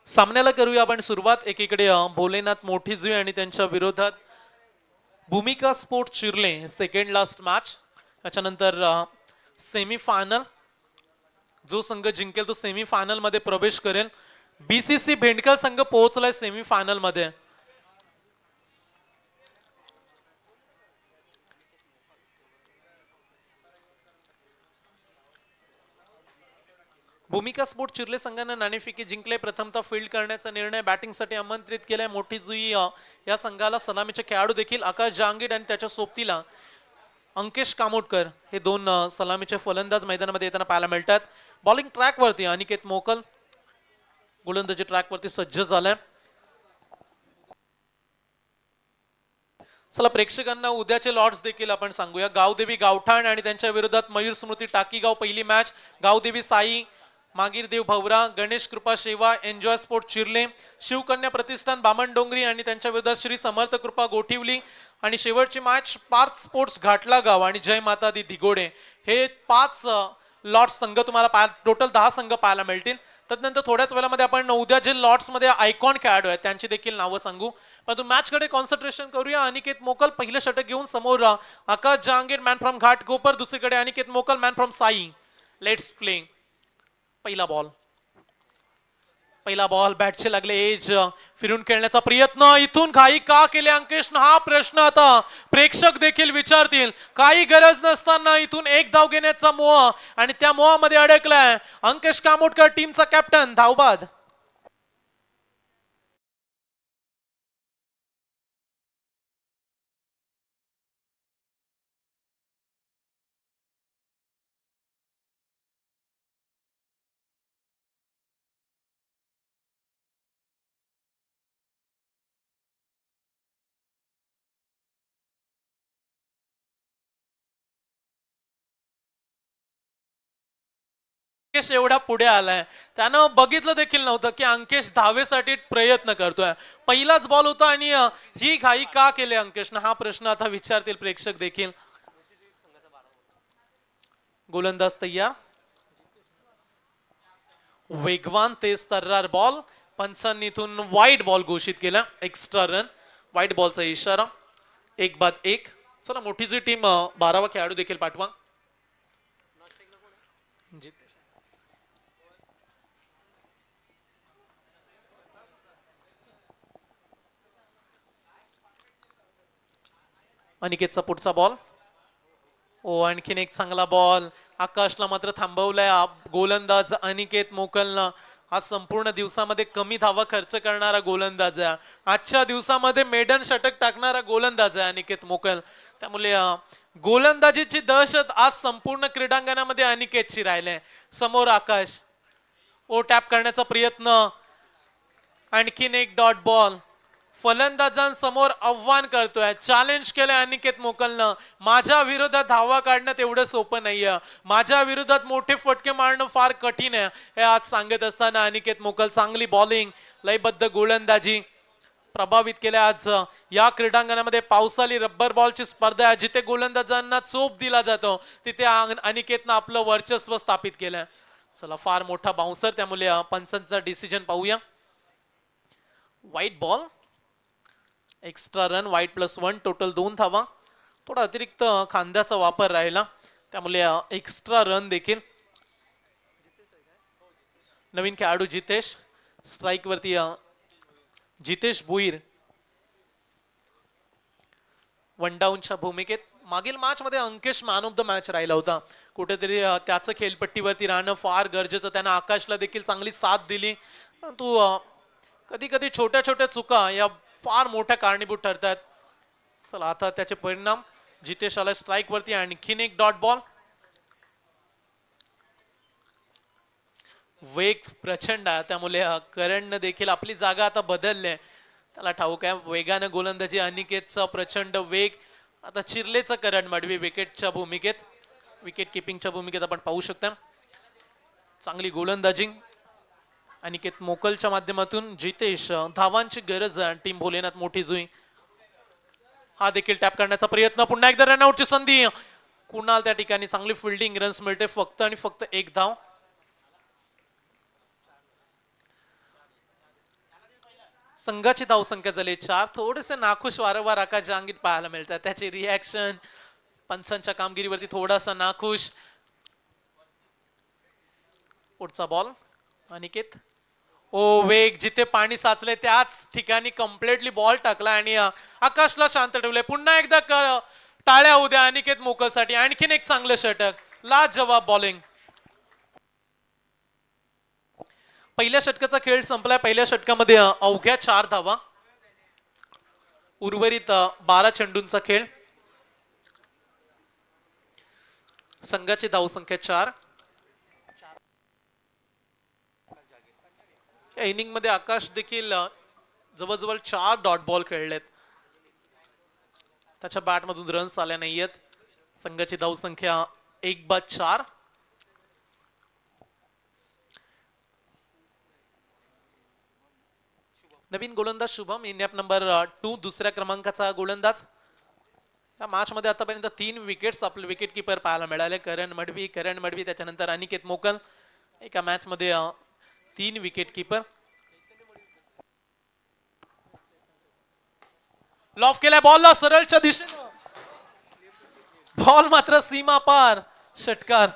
सामन्याला करूया आपण सुरुवात। एकीकडे भोलेनाथ मोठी जुई आणि त्यांच्या विरोधात भूमिका स्पोर्ट चिर्ले सेकंड लास्ट मॅच। त्याच्यानंतर सेमी फायनल, जो संघ जिंकेल तो सेमी फायनल मध्ये प्रवेश करेल। बीसीसी भेंडकर संघ पोहोचलाय सेमी फायनल मध्ये। भूमिका स्पोर्ट चिर्ले संघाने नाणेफेकी जिंकले। प्रथमतः फील्ड करण्याचा निर्णय बॅटिंगसाठी आमंत्रित केलाय मोठी जुई या संघाला। सलामीचे खेळाडू देखील आकाश जहांगीर आणि त्याच्या सोबतीला अंकेश कामोटकर हे दोन सलामीचे फलंदाज मैदानामध्ये येताना पाहायला मिळतात। बॉलिंग ट्रॅक वरती अनिकेत मोकल गोलंदाजी ट्रॅक वरती सज्ज झालाय। चला प्रेक्षकांना उद्याचे लॉट्स देखील आपण सांगूया। गावदेवी गावठाण आणि त्यांच्या विरोधात मयूर स्मृती टाकीगाव पहिली मॅच। गावदेवी साई मागीर देव भवरा, गणेश कृपा शेवा एन्जॉय स्पोर्ट चिर्ले, शिवकन्या प्रतिष्ठान बामण डोंगरी आणि त्यांच्या विरोधात श्री समर्थ कृपा गोठिवली। आणि शेवटची मॅच पार्थ स्पोर्ट्स घाटला गाव आणि जय माता दी दिगोडे। हे 5 लॉट संघ तुम्हाला टोटल 10 संघ पाहायला मिळतील। तदनंतर थोड्याच वेळामध्ये आपण उद्या जे लॉट्स मध्ये आयकॉन खेळाडू आहेत त्यांची देखील नावं सांगू। पण मॅच कडे कॉन्सन्ट्रेशन करूया। अनिकेत मोकल पहिलं षटक घेऊन समोर आकाश जहांगीर मॅन फ्रॉम घाटकोपर, दुसरीकडे अनिकेत मोकल man from Sai. Let's play. पहिला बॉल बॅटचे लागले एज, फिरून खेळण्याचा प्रयत्न, इथून घाई का केले अंकेशनं हा प्रश्न आता प्रेक्षक देखील विचारतील। काही गरज नसताना इथून एक धाव घेण्याचा मोह आणि त्या मोहामध्ये अडकलाय अंकेश कामोटकर टीमचा कॅप्टन। धावबाद अंकेश एवढा पुढे आलाय, त्यानं बघितलं देखील नव्हतं की अंकेश धावेसाठी प्रयत्न करतोय। पहिलाच बॉल होता आणि ही घाई का केली अंकेशनं हा प्रश्न आता विचारतील प्रेक्षक देखील। गोलंदाज तयार, वेगवान तेज तर्रार बॉल, पंचांनी इथून वाईट बॉल घोषित केला, एक्स्ट्रा रन। वाईट बॉलचा इशारा, 1-1। चला मोठी जी टीम 12वा खेळाडू देखील पाठवा। अनिकेतचा पुढचा बॉल, ओ आणखीन एक चांगला बॉल, आकाशला मात्र थांबवलाय गोलंदाज अनिकेत मोकलनं। आज संपूर्ण दिवसामध्ये कमी धावा खर्च करणारा गोलंदाज आहे, आजच्या दिवसामध्ये मेडन षटक टाकणारा गोलंदाज आहे अनिकेत मोकल। त्यामुळे गोलंदाजीची दहशत आज संपूर्ण क्रीडांगणामध्ये अनिकेतची राहिली। समोर आकाश, ओ टॅप करण्याचा प्रयत्न, आणखीन एक डॉट बॉल, फलंदाजांसमोर आव्हान करतोय, चॅलेंज केलंय अनिकेत मोकलनं। माझ्या विरोधात धावा काढणं तेवढं सोपं नाहीये, माझ्या विरोधात मोठे फटके मारणं फार कठीण आहे हे आज सांगत असताना अनिकेत मोकल चांगली बॉलिंग, लयबद्ध गोलंदाजी प्रभावित केल्या। आज या क्रीडांगणामध्ये पावसाळी रब्बर बॉलची स्पर्धा आहे, जिथे गोलंदाजांना चोप दिला जातो तिथे अनिकेतनं आपलं वर्चस्व स्थापित केलंय। चला फार मोठा बाउन्सर, त्यामुळे पंचांचा डिसिजन पाहूया। वाईट बॉल, एक्स्ट्रा रन, वाईट +1, टोटल 2 धावा। थोडा अतिरिक्त खांद्याचा वापर राहिला, त्यामुळे एक्स्ट्रा रन देखील। नवीन खेळाडू जितेश स्ट्राइक वरती, जितेश भुईर वन डाऊनच्या भूमिकेत। मागील मॅच मध्ये Ankesh man of the match राहिला होता, कुठेतरी त्याचं खेळपट्टीवरती राहणं फार गरजेचं। त्यानं आकाशला देखील चांगली साथ दिली, परंतु कधी कधी छोट्या छोट्या चुका या फार मोठ्या कारणीभूत ठरतात। चला आता त्याचे परिणाम, जितेश आला स्ट्राइक वरती, आणखीन एक डॉट बॉल, वेग प्रचंड आहे त्यामुळे करणनं देखील आपली जागा आता बदलली, त्याला ठाऊक आहे। वेगानं गोलंदाजी अनिकेतचा प्रचंड वेग, आता चिर्लेचं करण मडवी विकेटच्या भूमिकेत, विकेट किपिंगच्या भूमिकेत आपण पाहू शकता। चांगली गोलंदाजी अनिकेत मोकलच्या माध्यमातून। जितेश, धावांची गरज आहे टीम भोलेनाथ मोठी जुई। हा देखील टॅप करण्याचा प्रयत्न, पुन्हा एकदा रनआउटची संधी, कुणाल त्या ठिकाणी चांगली फिल्डिंग, रन्स मिळते फक्त आणि फक्त 1 धाव। संघाची धावसंख्या झाली 4. थोडेसे नाखुश वारंवार आकाश जहांगीर पाहायला मिळतात, त्याची रिॲक्शन पंचांच्या कामगिरीवरती थोडासा नाखुश. पुढचा बॉल अनिकेत. ओ वेग, जिथे पाणी साचले त्याच ठिकाणी कम्प्लिटली बॉल टाकला आणि आकाशला शांत ठेवले. पुन्हा एकदा टाळ्या उद्या अनिकेत मोकलसाठी. आणखीन एक चांगलं षटक, लाजवाब बॉलिंग. पहिल्या षटकाचा खेळ संपलाय. पहिल्या षटकामध्ये अवघ्या 4 धावा. उर्वरित 12 चेंडूंचा खेळ. संघाची धावसंख्या 4. या इनिंग मध्ये आकाश देखील जवळजवळ 4 डॉट बॉल खेळलेत. त्याच्या बॅट मधून रन्स आल्या नाहीयेत. संघाची धावसंख्या 1/4. नवीन गोलंदाज शुभम, इंडिया नंबर 2, दुसऱ्या क्रमांकाचा गोलंदाज. या मॅच मध्ये आतापर्यंत 3 विकेट्स आपले विकेट किपर पाहायला मिळाले. करण मडवी त्याच्यानंतर अनिकेत मोकल. एका मॅच मध्ये 3 विकेट किपर. लॉफ केलाय बॉलला सरळच्या दिशेने. बॉल मात्र सीमा पार. षटकार.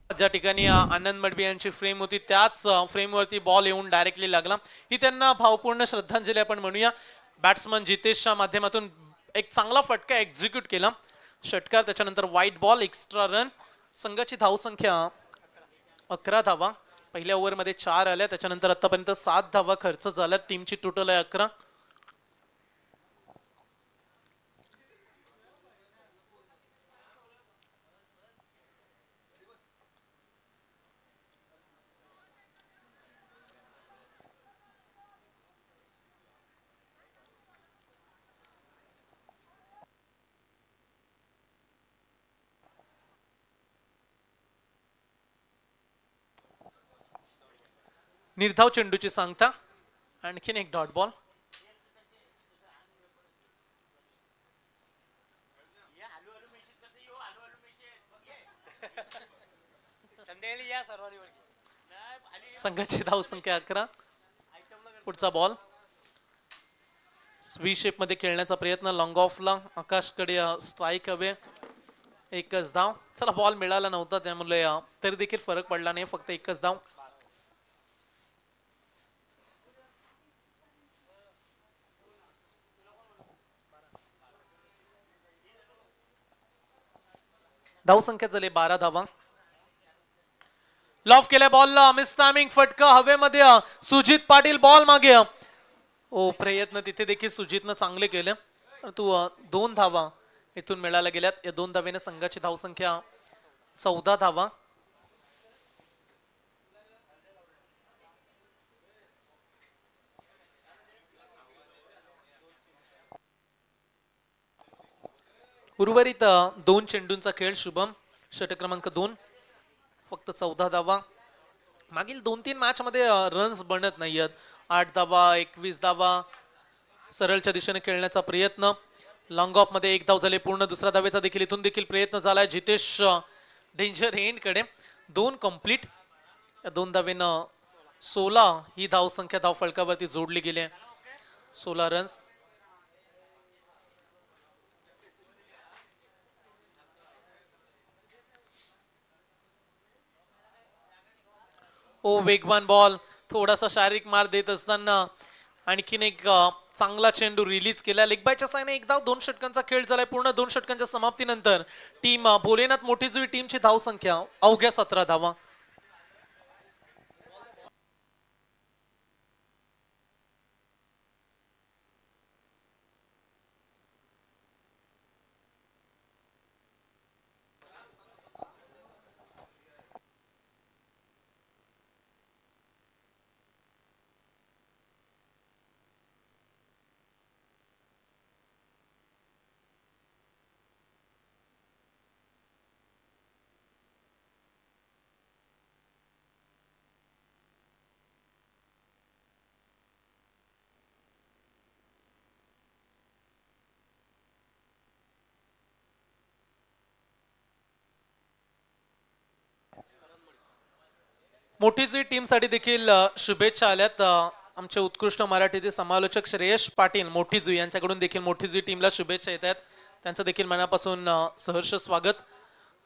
ज्या ठिकाणी आनंद मडवी यांची फ्रेम होती त्याच फ्रेमवरती बॉल येऊन डायरेक्टली लागला. ही त्यांना भावपूर्ण श्रद्धांजली आपण म्हणूया. बॅट्समन जितेशच्या माध्यमातून एक चांगला फटका एक्झिक्यूट केला. षटकार, त्याच्यानंतर व्हाईट बॉल, एक्स्ट्रा रन. संघाची धावसंख्या 11 धावा. पहिल्या ओव्हरमध्ये 4 आल्या. त्याच्यानंतर आतापर्यंत 7 धावा खर्च झाल्या. टीमची टोटल आहे 11. निर्धाव चेंडूची सांगता. आणखीन एक डॉट बॉल. संघाची धावसंख्या 11. पुढचा बॉल स्वी शेप मध्ये खेळण्याचा प्रयत्न. लॉंग ऑफला आकाशकडे स्ट्राईक हवे. एकच धाव. चला, बॉल मिळाला नव्हता त्यामुळे तरी देखील फरक पडला नाही. फक्त एकच धाव. धावसंख्या झाली 12 धावा. लॉफ केल्या बॉलला. मिस टायमिंग, फटका हवेमध्ये. सुजित पाटील बॉल मागे. ओ, प्रयत्न तिथे देखील सुजितनं चांगले केले. परंतु 2 धावा इथून मिळायला गेल्यात. या 2 धावेने संघाची धावसंख्या 14 धावा. उर्वरित 2 चेंडूंचा खेळ. शुभम, षटक क्रमांक 2. फक्त 14 धावा. मागील 2-3 मॅच मध्ये रन्स बनत नाहीयेत. 8 धावा, 21 धावा. सरळच्या दिशेने खेळण्याचा प्रयत्न. लॉंग ऑफ मध्ये 1 धाव झाले पूर्ण. दुसऱ्या धावेचा देखील इथून देखील प्रयत्न झालाय. जितेश डेंजर एंड कडे. 2 कंप्लीट. या 2 धावेनं 16 ही धावसंख्या धाव फलकावरती जोडली गेली. 16 रन्स. ओ, वेगवान बॉल. थोडासा शारीरिक मार देत असताना आणखीन एक चांगला चेंडू रिलीज केला. लेग बायच्या साईने 1 धाव. 2 षटकांचा खेळ झालाय पूर्ण. 2 षटकांच्या समाप्तीनंतर टीम भोलेनाथ मोठीजुई टीमची धावसंख्या अवघ्या 17 धावा. मोठी जुई टीम साठी देखील शुभेच्छा आल्यात. आमचे उत्कृष्ट मराठीचे समालोचक श्रेयश पाटील मोठी जुई यांच्याकडून देखील मोठी जुई टीमला शुभेच्छा येत आहेत. त्यांचं देखील मनापासून सहर्ष स्वागत.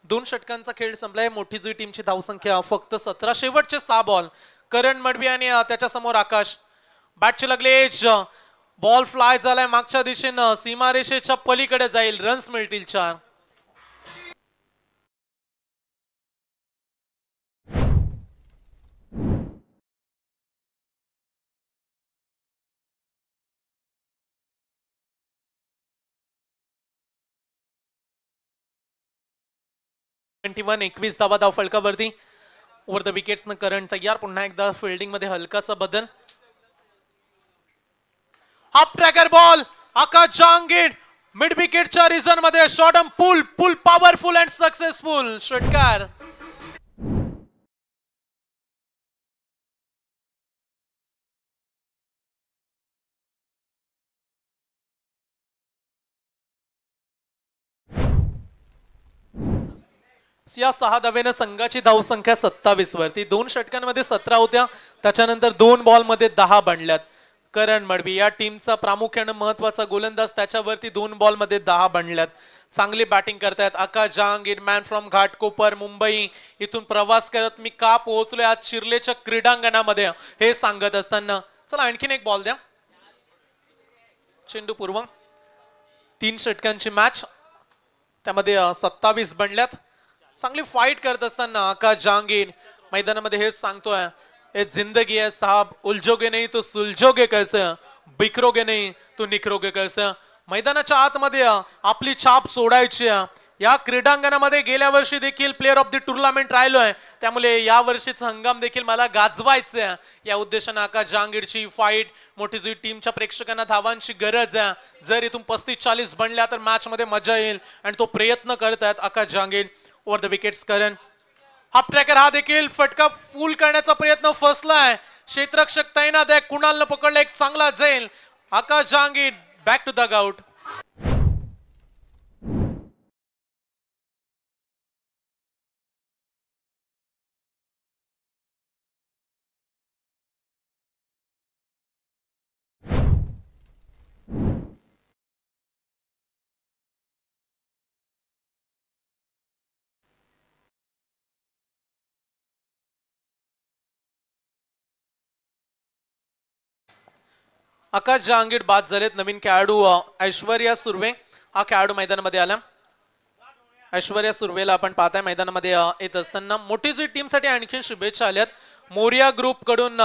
2 षटकांचा खेळ संपलाय. मोठी जुई टीमची धावसंख्या फक्त 17. शेवटचे 6 बॉल. करण मडवी आणि त्याच्या समोर आकाश. बॅटचे लागले एज. बॉल फ्लाय झालाय मागच्या दिशेनं, सीमारेषेच्या पलीकडे जाईल. रन्स मिळतील 4. धावा धाव फलकावरती. ओव्हर द विकेट्स न करण तयार. पुन्हा एकदा फिल्डिंग मध्ये हलकासा बदल. Half tracker ball. Akash Jahangir mid विकेटच्या रिझन मध्ये short and pull powerful and successful षटकार. या 6 धावेनं संघाची धावसंख्या 27 वरती. 2 षटकांमध्ये 17 होत्या, त्याच्यानंतर 2 बॉल मध्ये 10 बनल्यात. करण मडवी या टीमचा प्रामुख्याने महत्वाचा गोलंदाज, त्याच्यावरती 2 बॉल मध्ये 10 बनल्यात. चांगली बॅटिंग करतायत. आकाश जहांगीर मॅन फ्रॉम घाटकोपर मुंबई इथून प्रवास करत मी का पोहोचलोय आज शिर्लेच्या क्रीडांगणामध्ये हे सांगत असताना. चला आणखीन एक बॉल द्या. चेंडू पूर्व. 3 षटकांची मॅच, त्यामध्ये 27 बनल्यात. चांगली फाइट करत असताना आकाश जहांगीर मैदानामध्ये हेच सांगतोय, ये जिंदगी है साहब, उलझोगे नहीं तो सुलझोगे कैसे, बिखरोगे नहीं तो निखरोगे कैसे. मैदानाच्या आतमध्ये आपली छाप सोडायची. या क्रीडांगणामध्ये गेल्या वर्षी देखील प्लेअर ऑफ द टुर्नामेंट राहिलोय, त्यामुळे या वर्षीचा हंगाम देखील मला गाजवायचा. या उद्देशाने आकाश जहांगीरची फाइट. मोठी जुई टीमच्या प्रेक्षकांना धावांची गरज आहे. जर इथून 35-40 बनल्या तर मॅच मध्ये मजा येईल आणि तो प्रयत्न करतायत Akash Jahangir. Over the wickets Karan. Half tracker हा देखील फटका फुल करण्याचा प्रयत्न फसलाय. क्षेत्ररक्षक तैनात आहे. कुणालनं पकडलं एक चांगला झेल. Akash Jahangir back to the out. Akash Jahangir बाद झालेत. नवीन खेळाडू ऐश्वर्या सुर्वे हा खेळाडू मैदानामध्ये आला. ऐश्वर्या सुर्वेला आपण पाहताय मैदानामध्ये येत असताना. मोठी जुई टीम साठी आणखी शुभेच्छा आल्यात. मोरिया ग्रुप कडून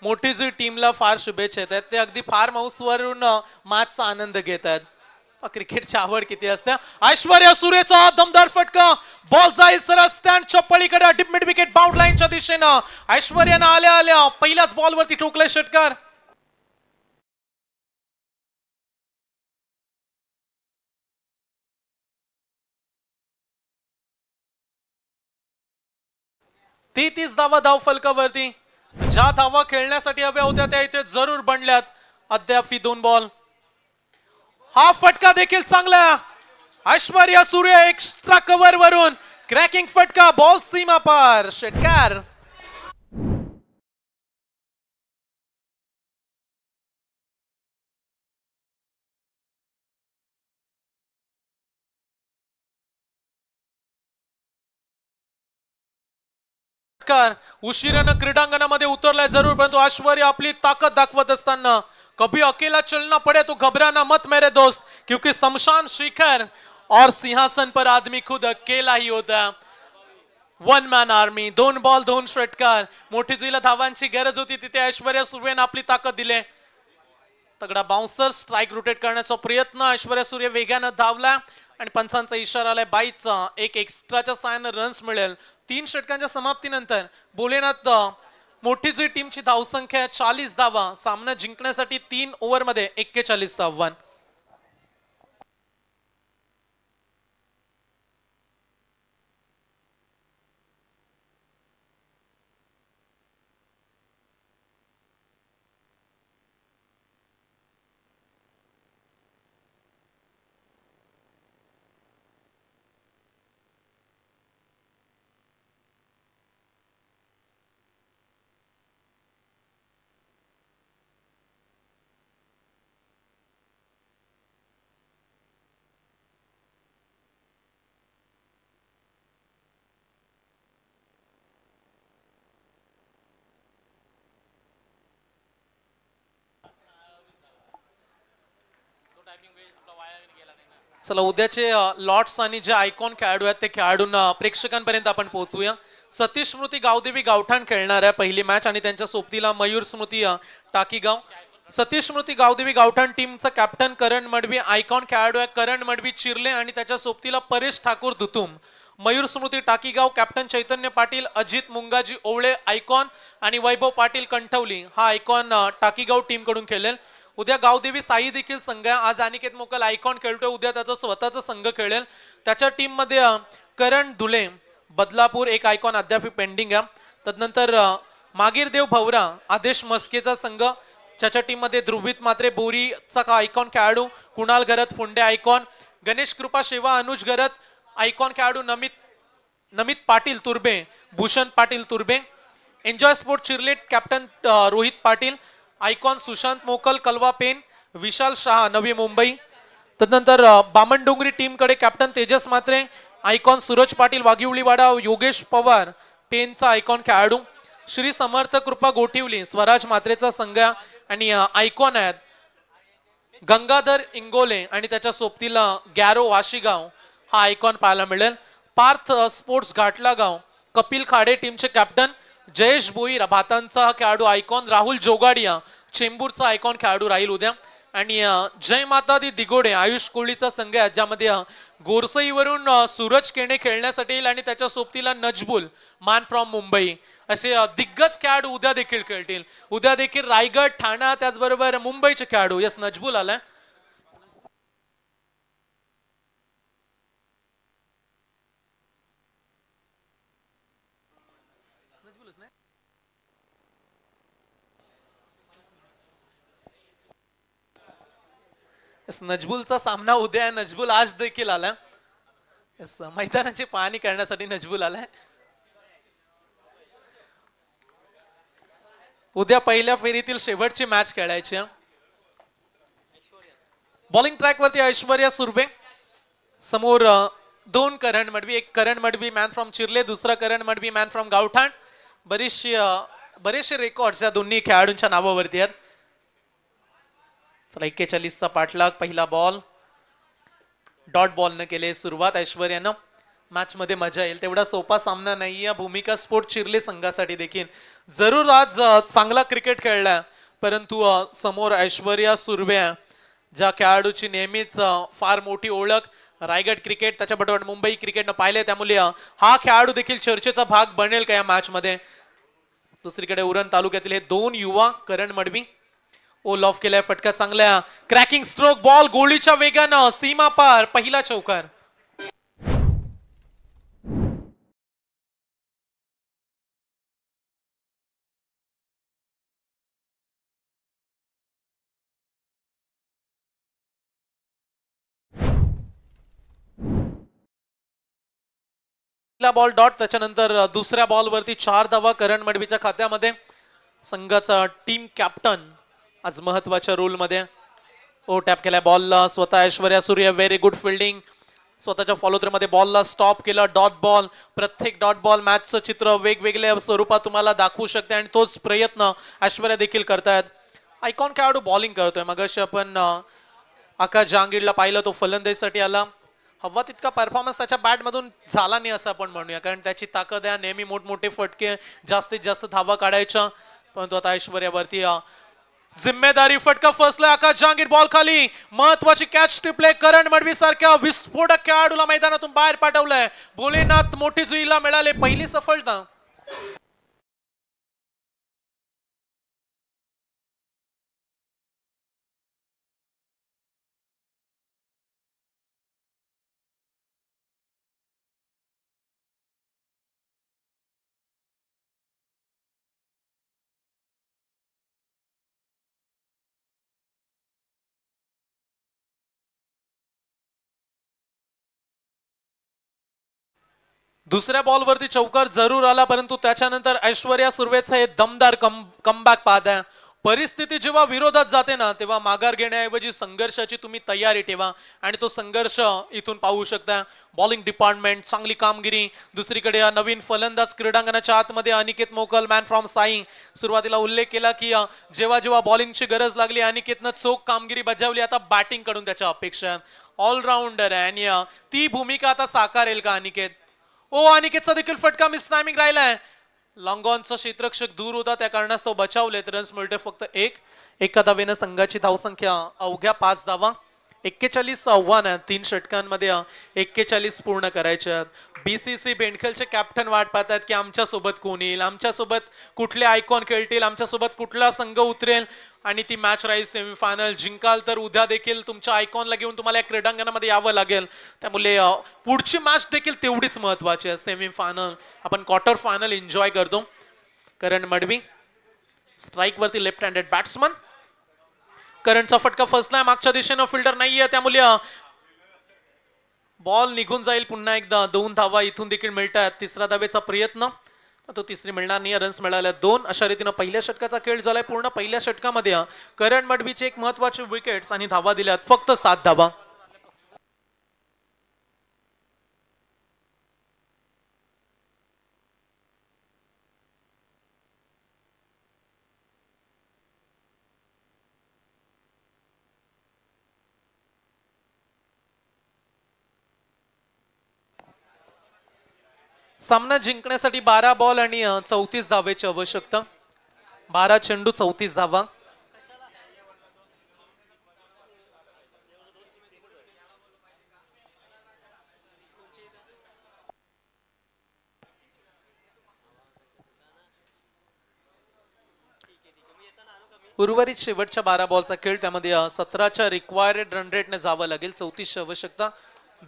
मोठी जुई टीमला फार शुभेच्छा येत आहेत. ते अगदी फार्म हाऊस वरून मॅचचा आनंद घेत आहेत. क्रिकेटची आवड किती असते. ऐश्वर्या सुर्वेचा दमदार फटका. बॉल जाईल सरळ स्टँडच्या पलीकडे डिप मिड विकेट बाउंड लाईनच्या दिशेनं. ऐश्वर्यानं आल्या आल्या पहिल्याच बॉल वरती ठोकलाय षटकार. ती 30 धावा धाव फलकावरती. ज्या धावा खेळण्यासाठी हव्या होत्या त्या इथे जरूर बनल्यात. अद्याप 2 बॉल. हा फटका देखील चांगला. ऐश्वर्या सूर्य एक्स्ट्रा कव्हर वरून क्रॅकिंग फटका. बॉल सीमा पार षटकार. उशिरानं क्रीडांगणामध्ये उतरलाय जरूर, परंतु ऐश्वर्या आपली ताकद दाखवत असताना. कभी अकेला चलना पड़े तो घबराना मत मेरे दोस्त, क्योंकि शमशान शिखर और सिंहासन पर आदमी खुद अकेला ही होता. 1 मॅन आर्मी. 2 बॉल 2 षटकार. मोठी जुईला धावांची गरज होती, तिथे ऐश्वर्या सुर्वेने आपली ताकद दिली. तगडा बाउन्सर स्ट्राइक रोटेट करण्याचा प्रयत्न. ऐश्वर्या सूर्य वेगानं धावला आणि पंचांचा इशारा आलाय 22चा. एक एक्स्ट्राच्या साहाय्याने रन्स मिळेल. 3 षटकांच्या समाप्तीनंतर बोलेनात मोठी जुई टीमची धावसंख्या 40 धावा. सामना जिंकण्यासाठी 3 ओव्हरमध्ये 41 आव्हान. चला उद्याचे लॉट्स आणि जे आयकॉन खेळाडू आहेत ते खेळाडूंना प्रेक्षकांपर्यंत आपण पोहोचूया. सतीश स्मृती गावदेवी गावठाण खेळणार आहे पहिली मॅच आणि त्यांच्या सोबतीला मयूर स्मृती टाकीगाव. सतीश स्मृती गावदेवी गावठाण टीमचा कॅप्टन करण मडवी, आयकॉन खेळाडू आहे करण मडवी चिरले आणि त्याच्या सोबतीला परेश ठाकूर दुतुम. मयूर स्मृती टाकीगाव कॅप्टन चैतन्य पाटील, अजित मुंगाजी ओवळे आयकॉन आणि वैभव पाटील कंठवली हा आयकॉन टाकीगाव टीम कडून खेळेल. उद्या गावदेवी साई देखील संघ आहे. आज अनिकेत मोकल आयकॉन खेळतोय, उद्या त्याचा स्वतःचा संघ खेळेल. त्याच्या टीम मध्ये करण धुले बदलापूर एक आयकॉन अद्याप पेंडिंग आहे. तदनंतर मागीरदेव भवरा आदेश मस्केचा संघ, त्याच्या टीम मध्ये ध्रुवित मात्रे बोरीचा आयकॉन खेळाडू, कुणाल गरत फुंडे आयकॉन, गणेश कृपा शेवा अनुज गरत आयकॉन खेळाडू, Namit Patil Turbe Bhushan Patil Turbe. Enjoy sport Chirlet captain Rohit Patil, icon Sushant Mokal Kalwa Pen, Vishal Shah Navi Mumbai. तदनंतर बामणडोंगरी टीम कडे कॅप्टन तेजस मात्रे, आयकॉन सूरज पाटील वाघिवलीवाडा, योगेश पवार पेनचा आयकॉन खेळाडू. श्री समर्थ कृपा गोठिवली स्वराज मात्रेचा संघ आणि आयकॉन आहेत गंगाधर इंगोले आणि त्याच्या सोबतीला गॅरो वाशीगाव हा आयकॉन पाहायला मिळेल. पार्थ स्पोर्ट्स घाटला गाव कपिल खाडे टीमचे कॅप्टन, जयेश भोईर भातांचा खेळाडू आयकॉन, राहुल जोगाडिया चेंबूरचा आयकॉन खेळाडू राहील उद्या. आणि जय माता दी दिगोडे आयुष कोहलीचा संघ आहे ज्यामध्ये गोरसईवरून सूरज केणे खेळण्यासाठी येईल आणि त्याच्या सोबतीला नजबुल मान फ्रॉम मुंबई असे दिग्गज खेळाडू उद्या देखील खेळतील. उद्या देखील रायगड ठाणा त्याचबरोबर मुंबईचे खेळाडू. यस नजबुल आलाय. नजबुलचा सामना उद्या आहे. नजबुल आज देखील आला. मैदानाची पाहणी करण्यासाठी नजबुल आलाय. उद्या पहिल्या फेरीतील शेवटची मॅच खेळायची. बॉलिंग ट्रॅक वरती ऐश्वर्या सुर्वे, समोर दोन करण मडवी, एक करण मडवी मॅन फ्रॉम चिरले, दुसरा करण मडवी मॅन फ्रॉम गावठाण. बरेचसे रेकॉर्ड्स या दोन्ही खेळाडूंच्या नावावरती आहेत. 41चा पाठलाग, पहिला बॉल डॉट बॉल न केले सुरुवात ऐश्वर्यानं. मॅच मध्ये मजा येईल तेवढा सोपा सामना नाहीये भूमिका स्पोर्ट चिरले संघासाठी देखील. जरूर आज चांगला क्रिकेट खेळलाय परंतु समोर ऐश्वर्या सुर्वे ज्या खेळाडूची नेहमीच फार मोठी ओळख रायगड क्रिकेट त्याच्याबरोबर मुंबई क्रिकेटनं पाहिले त्यामुळे हा खेळाडू देखील चर्चेचा भाग बनेल का या मॅच मध्ये. दुसरीकडे उरण तालुक्यातील हे दोन युवा करण मडवी ओल ऑफ केलाय, फटका चांगल्या क्रॅकिंग स्ट्रोक बॉल गोळीच्या वेगानं सीमा पार, पहिला चौकार. बॉल डॉट, त्याच्यानंतर दुसऱ्या बॉल वरती 4 धावा करण मडवीच्या खात्यामध्ये. संघाचा टीम कॅप्टन आज महत्वाच्या रोल मध्ये. ओ टॅप केलाय बॉलला, स्वतः ऐश्वर्या सूर्य व्हेरी गुड फिल्डिंग, स्वतःच्या फॉलोथ्रू मध्ये बॉलला स्टॉप केला. डॉट बॉल, प्रत्येक डॉट बॉल मॅचचं चित्र वेगवेगळ्या स्वरूपात तुम्हाला दाखवू शकते आणि तोच प्रयत्न ऐश्वर्या देखील करतायत. आयकॉन खेळाडू बॉलिंग करतोय. मगाशी आपण आकाश जहांगीरला पाहिलं, तो फलंदाजीसाठी आला. हवा तितका परफॉर्मन्स त्याच्या बॅट मधून झाला नाही असं आपण म्हणूया, कारण त्याची ताकद आहे नेहमी मोठमोठे फटके जास्तीत जास्त धावा काढायच्या. परंतु आता ऐश्वर्यावरती जिम्मेदारी, फटका फसला. आकाश जहांगीर बॉल खाली, महत्वाची कॅच टिपले. करण मडवी सारख्या विस्फोटक खेळाडूला मैदानातून बाहेर पाठवलंय. भोलेनाथ मोठी जुईला मिळाले पहिली सफलता. दुसऱ्या बॉलवरती चौकार जरूर आला परंतु त्याच्यानंतर ऐश्वर्या सुर्वेचा हे दमदार कमबॅक पाहत आहे. परिस्थिती जेव्हा विरोधात जाते ना तेव्हा माघार घेण्याऐवजी संघर्षाची तुम्ही तयारी ठेवा आणि तो संघर्ष इथून पाहू शकता. बॉलिंग डिपार्टमेंट चांगली कामगिरी. दुसरीकडे नवीन फलंदाज क्रीडांगणाच्या आतमध्ये अनिकेत मोकल मॅन फ्रॉम साई. सुरुवातीला उल्लेख केला की जेव्हा जेव्हा बॉलिंगची गरज लागली अनिकेतनं चोख कामगिरी बजावली. आता बॅटिंग कडून त्याच्या अपेक्षा. ऑलराऊंडर आहे आणि ती भूमिका आता साकारेल का अनिकेत. अनिकेतचा देखील फटका मिस टायमिंग राहिलाय. लॉंगॉनचा क्षेत्ररक्षक दूर होता त्या कारणास्तव बचावलेत. रन्स मिळते फक्त एका धावेनं संघाची धावसंख्या अवघ्या 5 धावा. 41 आव्हान आहे 3 षटकांमध्ये 41 पूर्ण करायचे. बीसीसी बेंडखेलचे कॅप्टन वाट पाहतात की आमच्या सोबत कोण येईल, आमच्या सोबत कुठले आयकॉन खेळतील, आमच्या सोबत कुठला संघ उतरेल आणि ती मॅच राहील सेमीफायनल. जिंकाल तर उद्या देखील तुमच्या आयकॉनला घेऊन तुम्हाला या क्रीडांगणामध्ये यावं लागेल. त्यामुळे पुढची मॅच देखील तेवढीच महत्वाची आहे. सेमीफायनल आपण क्वार्टर फायनल एन्जॉय करतो. करण मडवी स्ट्राईक वरती लेफ्ट हँडेड बॅट्समन. करंटचा फटका फसलाय मागच्या दिशेनं फिल्डर नाहीये त्यामुळे बॉल निघून जाईल. पुन्हा एकदा 2 धावा इथून देखील मिळतात. तिसरा धावेचा प्रयत्न तो तिसरी मिळणार नाही. रन्स मिळाल्या 2. अशा रीतीनं पहिल्या षटकाचा खेळ झालाय पूर्ण. पहिल्या षटकामध्ये करण मडवीचे एक महत्वाचे विकेट्स आणि धावा दिल्यात फक्त 7 धावा. सामना जिंकण्यासाठी 12 बॉल आणि 34 धावेची आवश्यकता. 12 चेंडू 34 धावा. उर्वरित शेवटच्या 12 बॉलचा खेळ त्यामध्ये 17च्या रिक्वायर्ड रन रेटने जावं लागेल. 34ची आवश्यकता.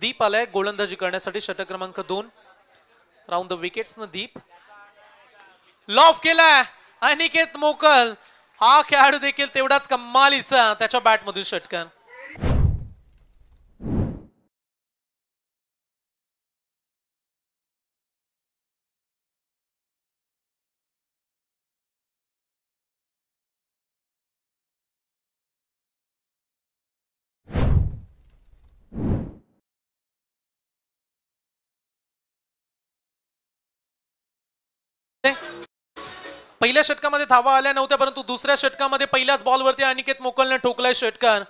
दीप आलाय गोलंदाजी करण्यासाठी षटक क्रमांक 2. राऊंड द विकेट्स न दीप लॉफ केलाय अनिकेत मोकल. हा खेळाडू देखील तेवढाच कमालीचा त्याच्या बॅट मधून षटकार. पहिल्या षटकामध्ये धावा आल्या नव्हत्या परंतु दुसऱ्या षटकामध्ये पहिल्याच बॉलवरती अनिकेत मोकलने ठोकलाय षटकार.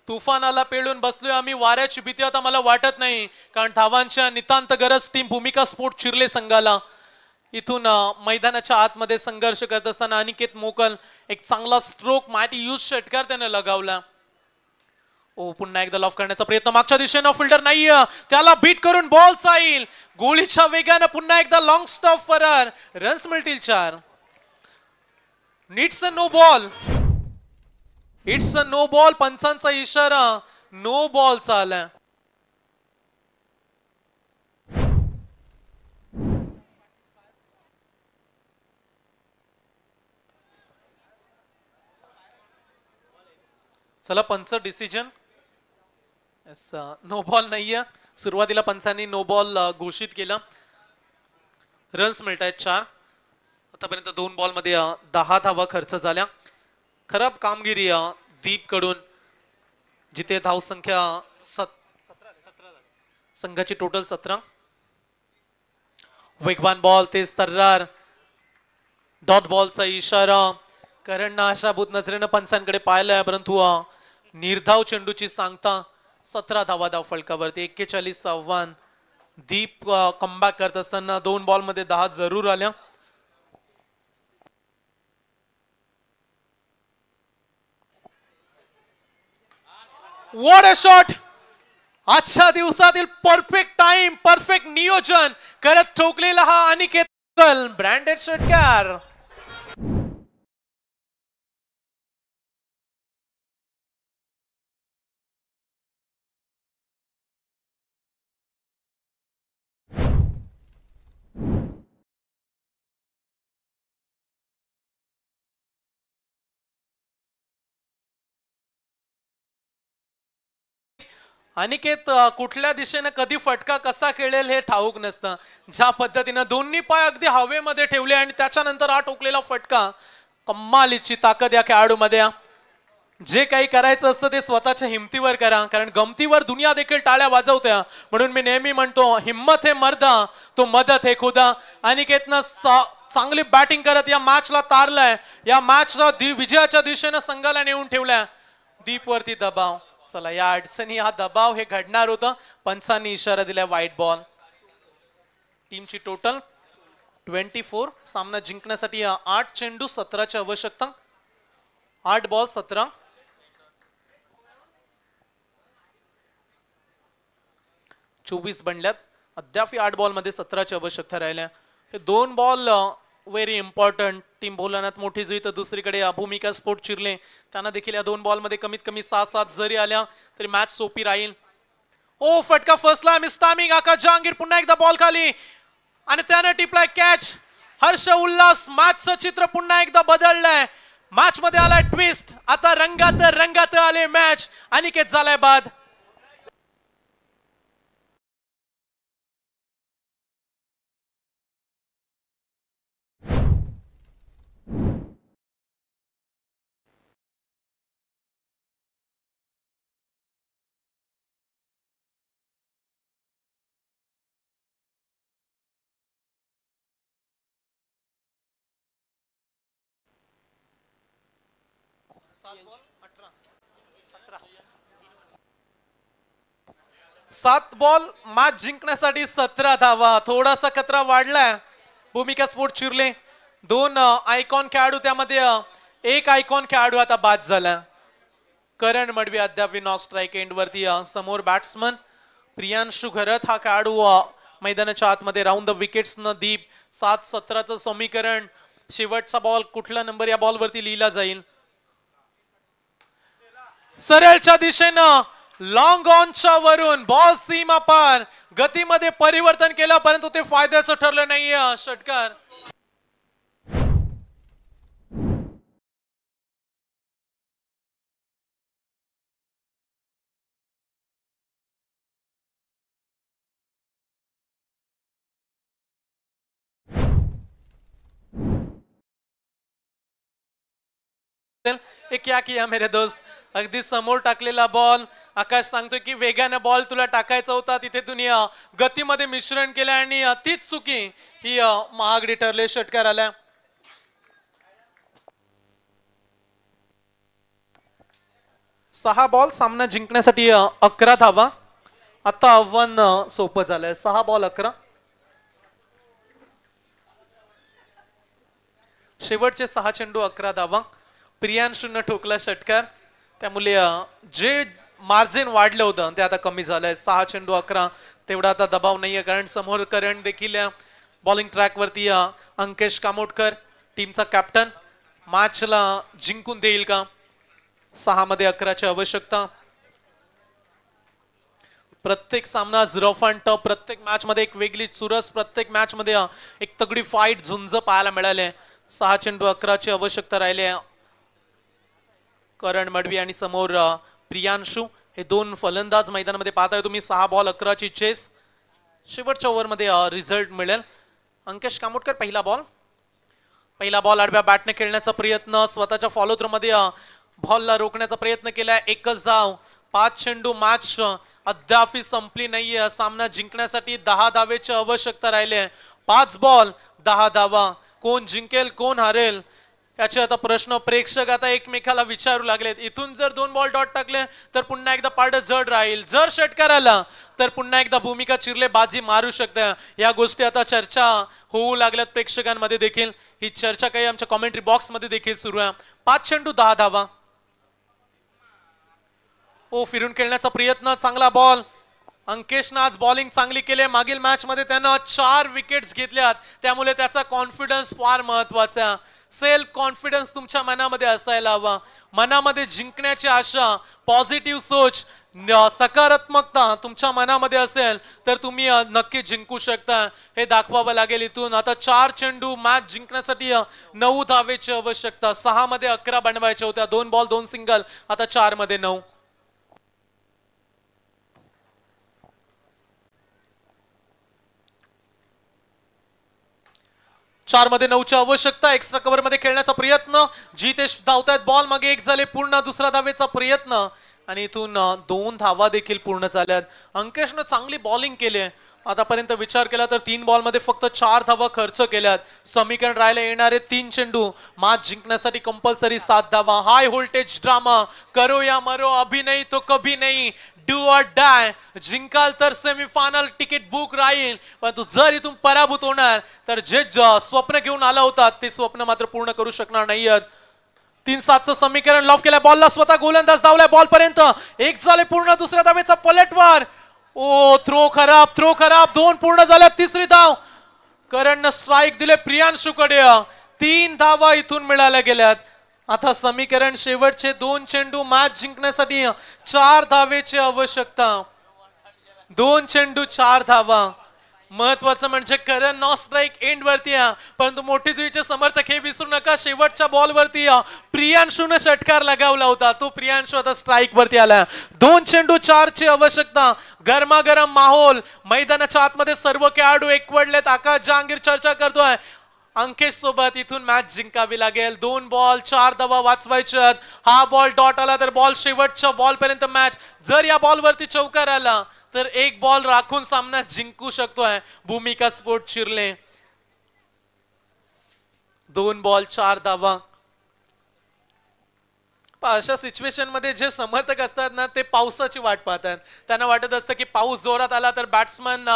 तुफानाला पेळून बसलोय आम्ही. वाऱ्याची भीती आता मला वाटत नाही कारण धावांच्या नितांत गरज. टीम भूमिका स्पोर्ट चिरले संघाला. इथून मैदानाच्या आतमध्ये संघर्ष करत असताना अनिकेत मोकल एक चांगला स्ट्रोक माटी यूज षटकार त्याने लगावला. पुन्हा एकदा लॉफ करण्याचा प्रयत्न. मागच्या दिशेनं फिल्डर नाहीये त्याला बीट करून बॉल जाईल. गोळीच्या वेगाने पुन्हा एकदा लॉंग स्टॉप फरार. रन्स मिळतील 4. Needs a no ball. It's a no ball. पंचांचा इशारा नो बॉल चालला. चला पंच डिसिजन. नो बॉल नाहीये. सुरुवातीला पंचांनी नो बॉल घोषित केला. रन्स मिळत आहेत 4. आतापर्यंत 2 बॉल मध्ये 10 धावा खर्च झाल्या. खराब कामगिरी दीप कडून जिथे धाव संख्या संघाची टोटल 17. वेगवान बॉल तेज तर्रार. डॉट बॉलचा इशारा. करणनं आशाभूत नजरेनं पंचांकडे पाहिलंय परंतु निर्धाव चेंडूची सांगता. 17 धावा धाव फलकावरती. 41 आव्हान. दीप कमबॅक करत असताना 2 बॉल मध्ये 10 जरूर आल्या. What a shot. आजच्या दिवसातील परफेक्ट टाइम परफेक्ट नियोजन करत ठोकलेला हा अनिकेत ब्रँडेड षटकार. अनिकेत कुठल्या दिशेने कधी फटका कसा खेळेल हे ठाऊक नसतं. ज्या पद्धतीने दोन्ही पाय अगदी हवेमध्ये ठेवले आणि त्याच्यानंतर हा ठोकलेला फटका कमालीची ताकद या खेळाडूमध्ये. जे काही करायचं असतं ते स्वतःच्या हिमतीवर करा, कारण गमतीवर दुनिया देखील टाळ्या वाजवत्या. म्हणून मी नेहमी म्हणतो, हिम्मत हे मर्दा तो मदत हे खुदा. अनिकेतनं चांगली बॅटिंग करत या मॅचला तारलाय. या मॅचला विजयाच्या दिशेने संघाला नेऊन ठेवलाय. दीपवरती दबाव. चला या अडचणी, हा दबाव हे घडणार होतं. पंचांनी इशारा दिलाय वाईट बॉल. टीमची टोटल 24. सामना जिंकण्यासाठी 8 चेंडू 17ची आवश्यकता. 8 बॉल 17. 24 बनल्यात. अद्याप 8 बॉल मध्ये 17ची आवश्यकता राहिल्या. हे 2 बॉल व्हेरी इम्पॉर्टंट. टीम बोलण्यात मोठी जुई तर दुसरीकडे भूमिका स्पोर्ट चिरले, त्यांना देखील या 2 बॉल मध्ये कमीत कमी 7-7 जरी आल्या तरी मॅच सोपी राहील. ओ फटका फसला. Miss timing. आकाश जहांगीर पुन्हा एकदा बॉल खाली आणि त्याने टिपलाय कॅच. हर्ष उल्हास. मॅचचं चित्र पुन्हा एकदा बदललंय. मॅच मध्ये आलाय ट्विस्ट. आता रंगात रंगात आले मॅच. अनिकेत झालाय बाद. सात बॉल मॅच जिंकण्यासाठी 17 धावा. थोडासा खतरा वाढलाय. भूमिका स्पोर्ट चिरले 2 आयकॉन खेळाडू, त्यामध्ये एक आयकॉन खेळाडू आता बाद झाला. करण मडवी अद्याप नॉन स्ट्राईक एंड वरती. समोर बॅट्समन प्रियांशु घरत हा खेळाडू मैदानाच्या आतमध्ये राऊंड द विकेट्स न. दीप 7-17चं समीकरण. शेवटचा बॉल कुठला नंबर या बॉल वरती लिहिला जाईल. सरळच्या दिशेनं लॉंग ऑनच्या वरून बॉल सीमा पार. गतीमध्ये परिवर्तन केलं परंतु ते फायद्याचं ठरलं नाहीये. षटकार. क्या किया मेरे दोस्त. अगदी समोर टाकलेला बॉल. आकाश सांगतोय की वेगाने बॉल तुला टाकायचा होता, तिथे तुम्ही गतीमध्ये मिश्रण केलं आणि तीच चुकी ही महागडी ठरले. षटकार आला. सहा बॉल सामना जिंकण्यासाठी 11 धावा. आता आव्हान सोपं झालंय. 6 बॉल 11. शेवटचे 6 चेंडू 11 धावा. प्रियांशून ठोकला षटकार. त्यामुळे जे मार्जिन वाढलं होतं ते आता कमी झालंय. 6 चेंडू 11. तेवढा आता दबाव नाहीये कारण समोर करण देखील बॉलिंग ट्रॅक वरती. अंकेश कामोटकर टीमचा कॅप्टन मॅचला जिंकून देईल का. 6 मध्ये 11ची आवश्यकता. प्रत्येक सामना रफ अँड टफ. प्रत्येक मॅच मध्ये एक वेगळी चुरस. प्रत्येक मॅच मध्ये एक तगडी फाईट झुंज पाहायला मिळाले. 6 चेंडू 11ची आवश्यकता राहिली. करण मडवी आणि समोर प्रियांशु हे 2 फलंदाज मैदानामध्ये पाहताय तुम्ही. 6 बॉल 11ची चेस. शेवटच्या ओव्हर मध्ये रिझल्ट मिळेल. अंकेश कामोटकर पहिला बॉल आडव्या बॅटने खेळण्याचा प्रयत्न. स्वतःच्या फॉलो थ्रो मध्ये बॉलला रोखण्याचा प्रयत्न केलाय. एकच धाव. 5 चेंडू. मॅच अद्याप संपली नाहीये. सामना जिंकण्यासाठी 10 धावेची आवश्यकता राहिले. 5 बॉल 10 धावा. कोण जिंकेल कोण हारेल याचे आता प्रश्न प्रेक्षक आता एकमेकाला विचारू लागलेत. इथून जर 2 बॉल डॉट टाकले तर पुन्हा एकदा पारडं जड राहील. जर षटकार आला तर पुन्हा एकदा भूमिका चिरले बाजी मारू शकते. या गोष्टी आता चर्चा होऊ लागल्यात प्रेक्षकांमध्ये देखील. ही चर्चा काही आमच्या कॉमेंट्री बॉक्स मध्ये देखील सुरू आहे. 5 चेंडू 10 धावा. ओ फिरून खेळण्याचा प्रयत्न. चांगला बॉल. अंकेशनं आज बॉलिंग चांगली केली. मागील मॅच मध्ये त्यानं 4 विकेट्स घेतल्यात. त्यामुळे त्याचा कॉन्फिडन्स फार महत्वाचा. सेल्फ कॉन्फिडन्स तुमच्या मनामध्ये असायला हवा. मनामध्ये जिंकण्याची आशा, पॉझिटिव्ह सोच, सकारात्मकता तुमच्या मनामध्ये असेल तर तुम्ही नक्की जिंकू शकता. हे दाखवावं लागेल इथून. आता 4 चेंडू. मॅच जिंकण्यासाठी 9 धावेची आवश्यकता. 6 मध्ये 11 बनवायच्या होत्या. 2 बॉल 2 सिंगल. आता 4 मध्ये 9. 4 मध्ये 9ची आवश्यकता. एक्स्ट्रा कव्हर मध्ये खेळण्याचा प्रयत्न. जितेश धावतायत, बॉल मागे एक झाले, पूर्ण दुसरा धावेचा प्रयत्न आणि इथून 2 धावा देखील पूर्ण झाल्यात. अंकेशनं चांगली बॉलिंग केली आतापर्यंत. विचार केला तर 3 बॉल मध्ये फक्त 4 धावा खर्च केल्यात. समीकरण राहायला येणारे 3 चेंडू मॅच जिंकण्यासाठी कंपल्सरी 7 धावा. हाय व्होल्टेज ड्रामा, करो या मरो, अभी नहीं तो कभी नहीं, डू ऑर डाय. जिंकाल तर सेमीफायनल तिकीट बुक राहील, परंतु जर इथून पराभूत होणार तर जे स्वप्न घेऊन आला होता ते स्वप्न मात्र पूर्ण करू शकणार नाहीयेत. 3-7चं समीकरण लॉफ केलं. बॉलला स्वतः गोलंदाज धावलाय बॉल पर्यंत. एक झाले पूर्ण दुसऱ्या धावेचा पलटवार. ओ थ्रो खराब, थ्रो खराब. 2 पूर्ण झाल्या. तिसरी धाव. करणनं स्ट्राईक दिले प्रियांशूकडे. 3 धावा इथून मिळाल्या गेल्यात. आता समीकरण शेवटचे 2 चेंडू मॅच जिंकण्यासाठी 4 धावेची आवश्यकता. 2 चेंडू 4 धावा. महत्वाचं म्हणजे करण नॉ स्ट्राईक एंड वरती आहे, परंतु मोठी जुईचे समर्थक हे विसरू नका शेवटच्या बॉल वरती प्रियांशूने षटकार लगावला होता. तो प्रियांशू आता स्ट्राईक वरती आला. 2 चेंडू 4 ची आवश्यकता. गरमागरम माहोल. मैदानाच्या आतमध्ये सर्व खेळाडू एकवटलेत. आकाश जहांगीर चर्चा करतोय अंकेश सोबत. इथून मॅच जिंकावी लागेल. 2 बॉल 4 धावा वाचवायच्यात. हा बॉल डॉट आला तर बॉल शेवटच्या बॉल पर्यंत मॅच. जर या बॉल वरती चौकार आला तर 1 बॉल राखून सामना जिंकू शकतोय भूमिका स्पोर्ट चिरले. 2 बॉल 4 धावा. अशा सिच्युएशन मध्ये जे समर्थक असतात ना ते पावसाची वाट पाहतात. त्यांना वाटत असतं की पाऊस जोरात आला तर बॅट्समन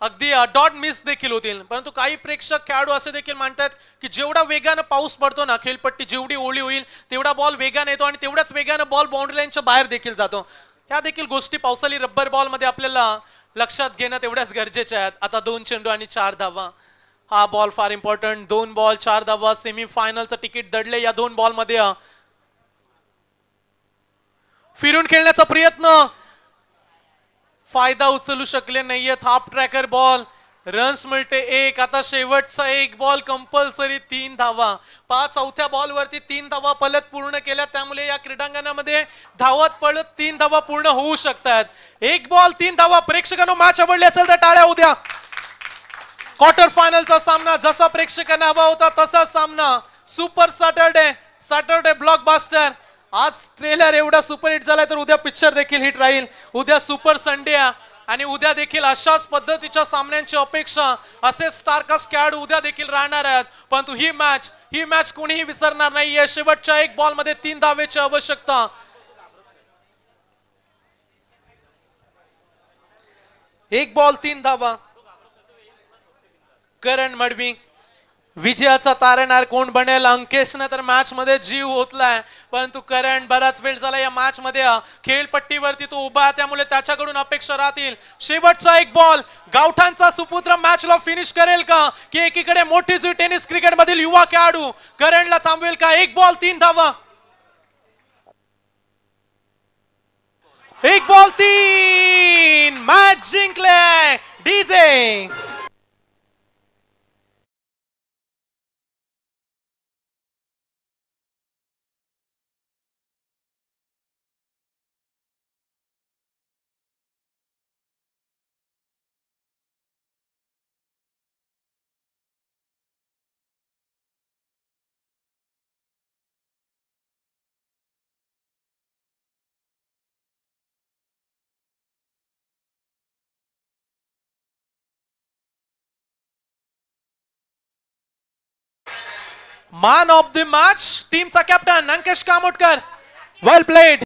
अगदी डॉट मिस देखील होतील, परंतु काही प्रेक्षक खेळाडू असे देखील मानतात की जेवढा वेगाने पाऊस पडतो ना, खेळपट्टी जेवढी ओली होईल तेवढा बॉल वेगाने येतो आणि तेवढ्याच वेगाने बॉल बाउंड्री लाईनच्या बाहेर देखील जातो. या देखील गोष्टी पावसाळी रब्बर बॉल मध्ये आपल्याला लक्षात घेणं तेवढ्याच गरजेच्या आहेत. आता 2 चेंडू आणि 4 धावा. हा बॉल फार इम्पॉर्टंट. 2 बॉल 4 धावा. सेमीफायनलचं तिकीट दडले या 2 बॉल मध्ये. फिरून खेळण्याचा प्रयत्न. फायदा उचलू शकले नाहीयेत. Half tracker ball. रन्स मिळते 1. आता शेवटचा 1 बॉल कंपल्सरी 3 धावा. 5 बॉल वरती 3 धावा पलत पूर्ण केल्या, त्यामुळे या क्रीडांगणामध्ये धावत पळत 3 धावा पूर्ण होऊ शकतात. 1 बॉल 3 धावा. प्रेक्षकांनो मॅच आवडली असेल तर टाळ्या उद्या. क्वार्टर फायनलचा सामना जसा प्रेक्षकांना हवा होता तसा सामना. Super Saturday blockbuster. आज ट्रेलर एवढा सुपरहिट झालाय तर उद्या पिक्चर देखील हिट राहील. उद्या सुपर संडे आणि उद्या देखील अशाच पद्धतीच्या सामन्यांची अपेक्षा. असे स्टारकास्ट खेळाडू उद्या देखील राहणार आहेत, परंतु ही मॅच कोणीही विसरणार नाहीये. शेवटच्या 1 बॉल मध्ये 3 धावेची आवश्यकता. 1 बॉल 3 धावा. करण मडवी विजयाचा तारणहार कोण बनेल? अंकेशने तर मॅच मध्ये जीव ओतलाय, परंतु करण बराच वेळ झाला या मॅच मध्ये खेळपट्टीवरती तो उभा, त्यामुळे त्याच्याकडून अपेक्षा राहतील. शेवटचा 1 बॉल. गावठाणचा सुपुत्र मॅचला फिनिश करेल का, की एकीकडे मोठी जुई टेनिस क्रिकेट मधील युवा खेळाडू करणला थांबवेल का? 1 बॉल 3 धावा. 1 बॉल 3. मॅच जिंकले DJ. Man of the match टीमचा कॅप्टन अंकेश कामोटकर. वेल प्लेड.